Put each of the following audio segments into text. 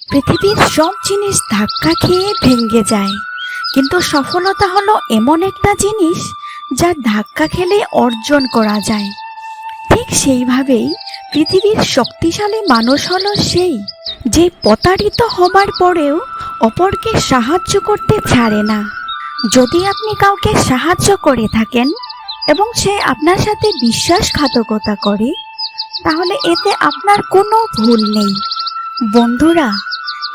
পৃথিবীর সব জিনিস ধাক্কা খেয়ে ভেঙে যায়, কিন্তু সফলতা হলো এমন একটা জিনিস যা ধাক্কা খেলে অর্জন করা যায়। ঠিক সেইভাবেই পৃথিবীর শক্তিশালী মানুষ হলো সেই যে প্রতারিত হবার পরেও অপরকে সাহায্য করতে ছাড়ে না। যদি আপনি কাউকে সাহায্য করে থাকেন এবং সে আপনার সাথে বিশ্বাসঘাতকতা করে, তাহলে এতে আপনার কোনো ভুল নেই। বন্ধুরা,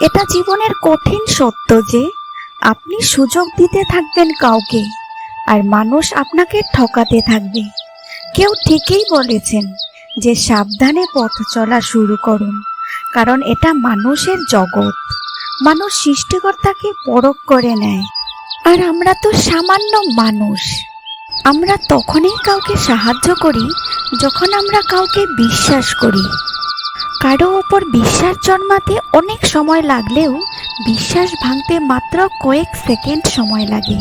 এটা জীবনের কঠিন সত্য যে আপনি সুযোগ দিতে থাকবেন কাউকে, আর মানুষ আপনাকে ঠকাতে থাকবে। কেউ ঠিকই বলেছেন যে সাবধানে পথ চলা শুরু করুন, কারণ এটা মানুষের জগৎ। মানুষ সৃষ্টিকর্তাকে পরখ করে নেয়, আর আমরা তো সামান্য মানুষ। আমরা তখনই কাউকে সাহায্য করি যখন আমরা কাউকে বিশ্বাস করি। কারো ওপর বিশ্বাস জন্মাতে অনেক সময় লাগলেও বিশ্বাস ভাঙতে মাত্র কয়েক সেকেন্ড সময় লাগে।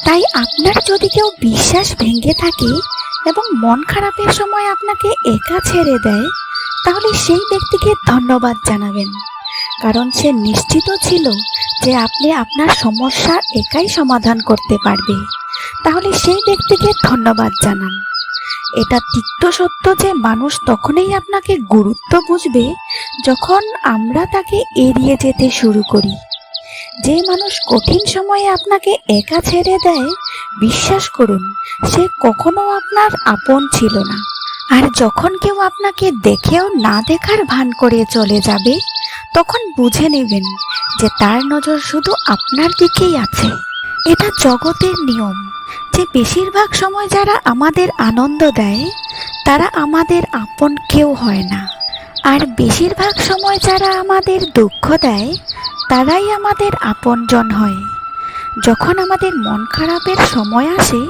তাই আপনার যদি কেউ বিশ্বাস ভেঙে থাকে এবং মন খারাপের সময় আপনাকে একা ছেড়ে দেয়, তাহলে সেই ব্যক্তিকে ধন্যবাদ জানাবেন, কারণ সে নিশ্চিত ছিল যে আপনি আপনার সমস্যা একাই সমাধান করতে পারবে। তাহলে সেই ব্যক্তিকে ধন্যবাদ জানান। এটা তিক্ত সত্য যে মানুষ তখনই আপনাকে গুরুত্ব বুঝবে যখন আমরা তাকে এড়িয়ে যেতে শুরু করি। যে মানুষ কঠিন সময়ে আপনাকে একা ছেড়ে দেয়, বিশ্বাস করুন সে কখনো আপনার আপন ছিল না। আর যখন কেউ আপনাকে দেখেও না দেখার ভান করে চলে যাবে, তখন বুঝে নেবেন যে তার নজর শুধু আপনার দিকেই আছে। এটা জগতের নিয়ম যে বেশিরভাগ সময় যারা আমাদের আনন্দ দেয় তারা আমাদের আপন কেউ হয় না, আর বেশিরভাগ সময় যারা আমাদের দুঃখ দেয় তারাই আমাদের আপনজন হয়। যখন আমাদের মন খারাপের সময় আসে,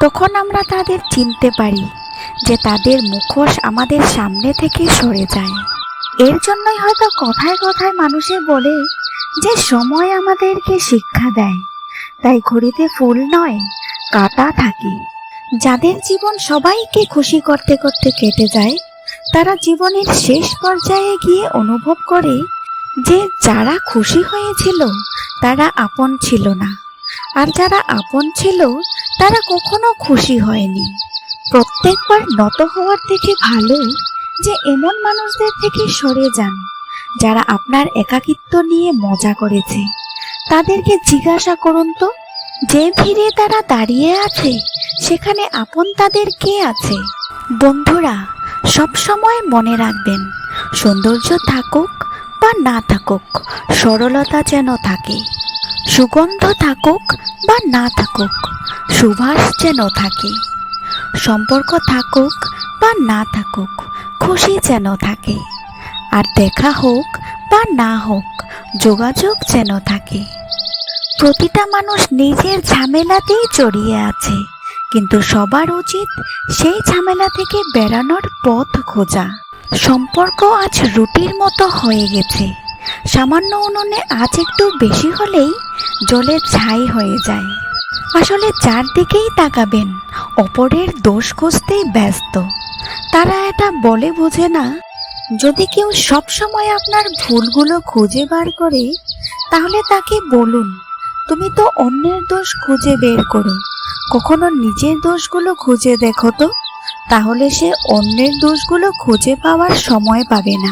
তখন আমরা তাদের চিনতে পারি যে তাদের মুখোশ আমাদের সামনে থেকে সরে যায়। এর জন্যই হয়তো কথায় কথায় মানুষে বলে যে সময় আমাদেরকে শিক্ষা দেয়, তাই ঘড়িতে ফুল নয় কাঁটা থাকে। যাদের জীবন সবাইকে খুশি করতে করতে কেটে যায়, তারা জীবনের শেষ পর্যায়ে গিয়ে অনুভব করে যে যারা খুশি হয়েছিল তারা আপন ছিল না, আর যারা আপন ছিল তারা কখনো খুশি হয়নি। প্রত্যেকবার নত হওয়ার থেকে ভালো যে এমন মানুষদের থেকে সরে যান যারা আপনার একাকিত্ব নিয়ে মজা করেছে। তাদেরকে জিজ্ঞাসা করুন তো, যে ভিড়ে তারা দাঁড়িয়ে আছে সেখানে আপন তাদের কে আছে? বন্ধুরা, সব সময় মনে রাখবেন, সৌন্দর্য থাকুক বা না থাকুক, সরলতা যেন থাকে। সুগন্ধ থাকুক বা না থাকুক, সুবাস যেন থাকে। সম্পর্ক থাকুক বা না থাকুক, খুশি যেন থাকে। আর দেখা হোক বা না হোক, যোগাযোগ যেন থাকে। প্রতিটা মানুষ নিজের ঝামেলাতেই জড়িয়ে আছে, কিন্তু সবার উচিত সেই ঝামেলা থেকে বেরানোর পথ খোঁজা। সম্পর্ক আজ রুটির মতো হয়ে গেছে। সামান্য উনুনে আজ একটু বেশি হলেই জলে ছাই হয়ে যায়। আসলে যার দিকেই তাকাবেন অপরের দোষ খুঁজতেই ব্যস্ত। তারা এটা বলে বোঝে না, যদি কেউ সব সময় আপনার ভুলগুলো খুঁজে বার করে, তাহলে তাকে বলুন, তুমি তো অন্যের দোষ খুঁজে বের করো, কখনো নিজের দোষগুলো খুঁজে দেখো তো, তাহলে সে অন্যের দোষগুলো খুঁজে পাওয়ার সময় পাবে না।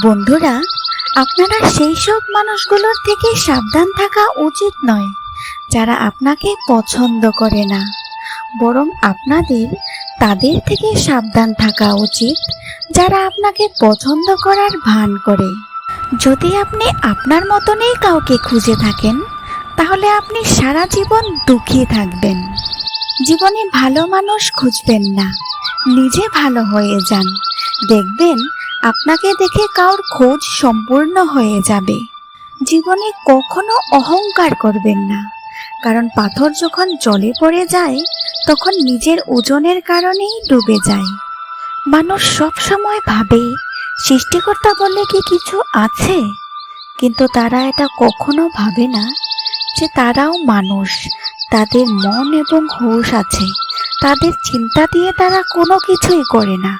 বন্ধুরা, আপনারা সেই সব মানুষগুলোর থেকে সাবধান থাকা উচিত নয় যারা আপনাকে পছন্দ করে না, বরং আপনাদের তাদের থেকে সাবধান থাকা উচিত যারা আপনাকে পছন্দ করার ভান করে। যদি আপনি আপনার মতনই কাউকে খুঁজে থাকেন, তাহলে আপনি সারা জীবন দুঃখী থাকবেন। জীবনে ভালো মানুষ খুঁজবেন না, নিজে ভালো হয়ে যান। দেখবেন আপনাকে দেখে কারোর খোঁজ সম্পূর্ণ হয়ে যাবে। জীবনে কখনো অহংকার করবেন না, কারণ পাথর যখন জলে পড়ে যায় তখন নিজের ওজনের কারণেই ডুবে যায়। মানুষ সব সময় ভাবে সৃষ্টিকর্তা বলে কি কিছু আছে, কিন্তু তারা এটা কখনো ভাবে না যে তারাও মানুষ, তাদের মন এবং হুঁশ আছে। তাদের চিন্তা দিয়ে তারা কোনো কিছুই করে না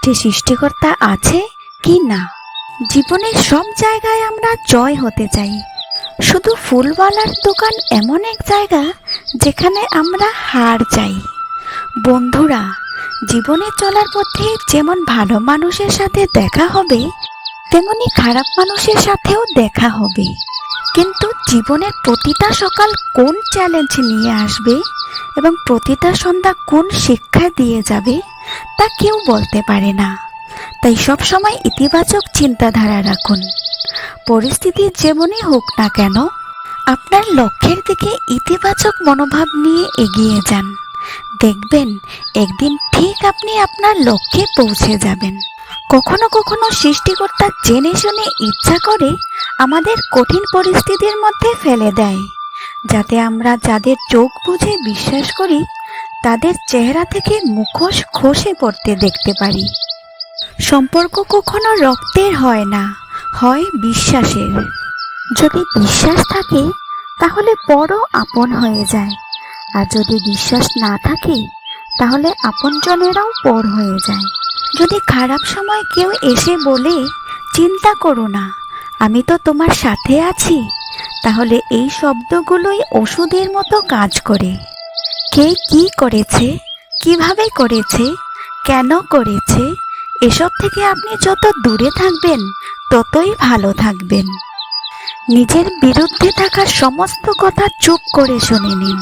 যে সৃষ্টিকর্তা আছে কি না। জীবনের সব জায়গায় আমরা জয় হতে চাই, শুধু ফুলওয়ালার দোকান এমন এক জায়গা যেখানে আমরা হার চাই। বন্ধুরা, জীবনে চলার পথে যেমন ভালো মানুষের সাথে দেখা হবে, তেমনি খারাপ মানুষের সাথেও দেখা হবে। কিন্তু জীবনের প্রতিটা সকাল কোন চ্যালেঞ্জ নিয়ে আসবে এবং প্রতিটা সন্ধ্যা কোন শিক্ষা দিয়ে যাবে তা কেউ বলতে পারে না। তাই সব সময় ইতিবাচক চিন্তাধারা রাখুন। পরিস্থিতি যেমনই হোক না কেন, আপনার লক্ষ্যের দিকে ইতিবাচক মনোভাব নিয়ে এগিয়ে যান। দেখবেন একদিন ঠিক আপনি আপনার লক্ষ্যে পৌঁছে যাবেন। কখনো কখনো সৃষ্টিকর্তা জেনে শুনে ইচ্ছা করে আমাদের কঠিন পরিস্থিতির মধ্যে ফেলে দেয়, যাতে আমরা যাদের চোখ বুজে বিশ্বাস করি তাদের চেহারা থেকে মুখোশ খসে পড়তে দেখতে পারি। সম্পর্ক কখনো রক্তের হয় না, হয় বিশ্বাসের। যদি বিশ্বাস থাকে তাহলে বড় আপন হয়ে যায়, আর যদি বিশ্বাস না থাকে তাহলে আপনজনেরাও পর হয়ে যায়। যদি খারাপ সময় কেউ এসে বলে, চিন্তা করো না, আমি তো তোমার সাথে আছি, তাহলে এই শব্দগুলোই ওষুধের মতো কাজ করে। কে কি করেছে, কিভাবে করেছে, কেন করেছে, এসব থেকে আপনি যত দূরে থাকবেন ততই ভালো থাকবেন। নিজের বিরুদ্ধে থাকা সমস্ত কথা চুপ করে শুনে নিন,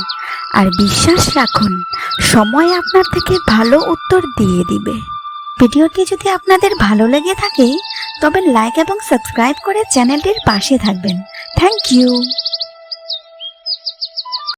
আর বিশ্বাস রাখুন সময় আপনার থেকে ভালো উত্তর দিয়ে দিবে। ভিডিওটি যদি আপনাদের ভালো লেগে থাকে তবে লাইক এবং সাবস্ক্রাইব করে চ্যানেলটির পাশে থাকবেন। Thank you.